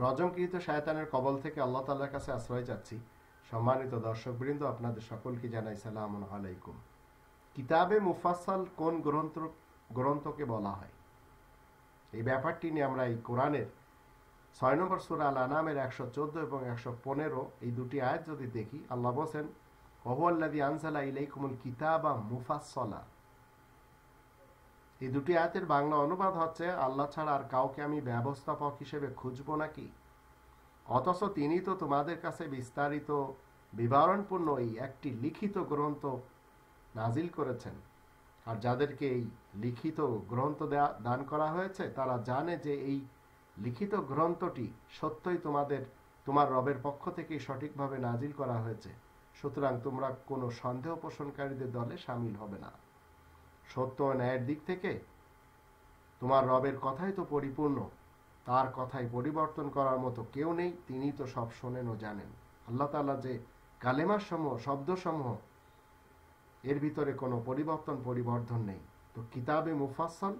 রজমকৃত শয়তানের কবল থেকে আল্লাহ তাআলার কাছে আশ্রয় চাচ্ছি। সম্মানিত দর্শকবৃন্দ, আপনাদের সকলকে জানাই সালামুন আলাইকুম। কিতাবে মুফাসসাল কোন গ্রন্থকে বলা হয়, এই ব্যাপারটি নিয়ে আমরা এই কোরআনের 6 নম্বর সূরা আল আনামের 114 এবং 115 এই দুটি আয়াত যদি দেখি, আল্লাহ বলেন ওয়াহুয়াল্লাযী আনজালা ইলাইকুমুল কিতাবা মুফাসসালা। এই দুটি আয়াতের বাংলা অনুবাদ হচ্ছে, আল্লাহ ছাড়া আর কাউকে আমি ব্যবস্থাপক হিসেবে খুঁজব নাকি? অথচ তিনি তো তোমাদের কাছে বিস্তারিত বিবরণপূর্ণ এই একটি লিখিত গ্রন্থ নাজিল করেছেন। আর যাদেরকে এই লিখিত গ্রন্থ দান করা হয়েছে তারা জানে যে এই লিখিত গ্রন্থটি সত্যই তোমার রবের পক্ষ থেকে সঠিকভাবে নাজিল করা হয়েছে। সুতরাং তোমরা কোনো সন্দেহ পোষণকারীদের দলে সামিল হবে না। সত্য ও ন্যায়ের দিক থেকে তোমার রবের কথাই তো পরিপূর্ণ, তার কথাই পরিবর্তন করার মতো কেউ নেই। তিনি তো সব শোনেন ও জানেন। আল্লাহ তাআলা যে কালেমার সমূহ, শব্দসমূহ, এর ভিতরে কোনো পরিবর্ধন নেই। তো কিতাবে মুফাসসাল,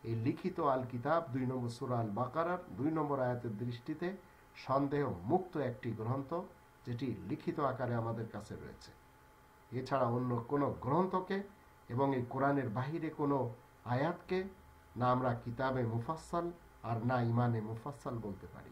এই লিখিত আল কিতাব 2 নম্বর সূরা আল বাকারার 2 নম্বর আয়াতের দৃষ্টিতে সন্দেহ মুক্ত একটি গ্রন্থ, যেটি লিখিত আকারে আমাদের কাছে রয়েছে। এছাড়া অন্য কোনো গ্রন্থকে এবং এই কোরআনের বাহিরে কোনো আয়াতকে না আমরা কিতাবে মুফাসসাল আর না ইমানে মুফাসসাল বলতে পারি।